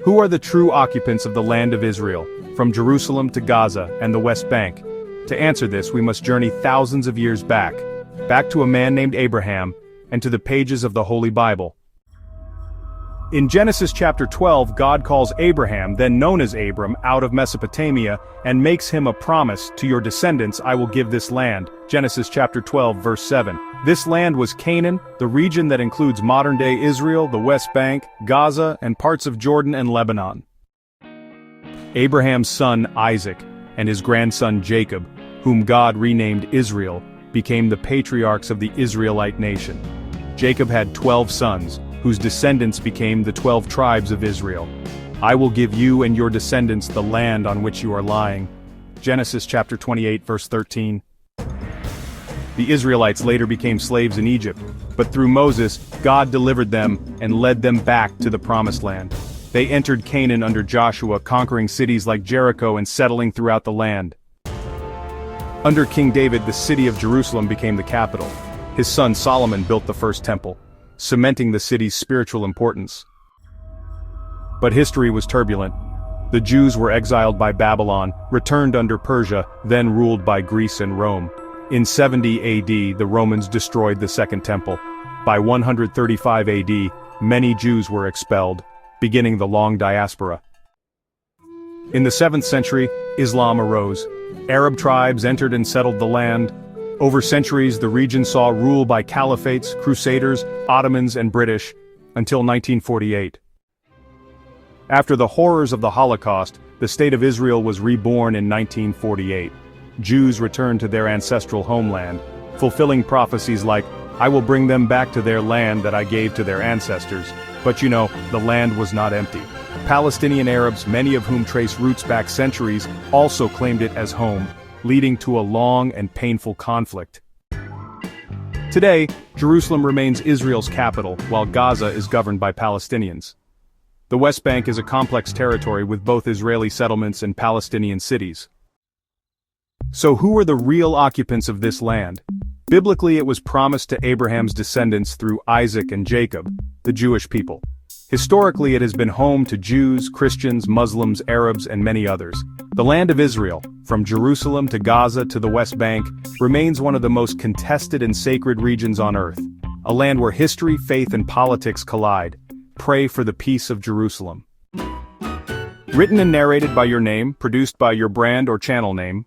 Who are the true occupants of the land of Israel, from Jerusalem to Gaza and the West Bank? To answer this, we must journey thousands of years back to a man named Abraham, and to the pages of the Holy Bible. In Genesis chapter 12, God calls Abraham, then known as Abram, out of Mesopotamia, and makes him a promise, "To your descendants I will give this land." Genesis chapter 12 verse 7. This land was Canaan, the region that includes modern-day Israel, the West Bank, Gaza, and parts of Jordan and Lebanon. Abraham's son Isaac, and his grandson Jacob, whom God renamed Israel, became the patriarchs of the Israelite nation. Jacob had 12 sons, whose descendants became the 12 tribes of Israel. "I will give you and your descendants the land on which you are lying." Genesis chapter 28 verse 13. The Israelites later became slaves in Egypt, but through Moses, God delivered them and led them back to the Promised Land. They entered Canaan under Joshua, conquering cities like Jericho and settling throughout the land. Under King David, the city of Jerusalem became the capital. His son Solomon built the first temple, cementing the city's spiritual importance. But history was turbulent. The Jews were exiled by Babylon, returned under Persia, then ruled by Greece and Rome. In 70 AD, the Romans destroyed the Second Temple. By 135 AD, many Jews were expelled, beginning the long diaspora. In the 7th century, Islam arose. Arab tribes entered and settled the land. Over centuries, the region saw rule by caliphates, crusaders, Ottomans, and British, until 1948. After the horrors of the Holocaust, the State of Israel was reborn in 1948. Jews returned to their ancestral homeland, fulfilling prophecies like, "I will bring them back to their land that I gave to their ancestors." But the land was not empty. Palestinian Arabs, many of whom trace roots back centuries, also claimed it as home, leading to a long and painful conflict. Today, Jerusalem remains Israel's capital, while Gaza is governed by Palestinians. The West Bank is a complex territory with both Israeli settlements and Palestinian cities. So who are the real occupants of this land? Biblically, it was promised to Abraham's descendants through Isaac and Jacob, the Jewish people. Historically, it has been home to Jews, Christians, Muslims, Arabs, and many others. The land of Israel, from Jerusalem to Gaza to the West Bank, remains one of the most contested and sacred regions on earth. A land where history, faith, and politics collide. Pray for the peace of Jerusalem. Written and narrated by your name, produced by your brand or channel name,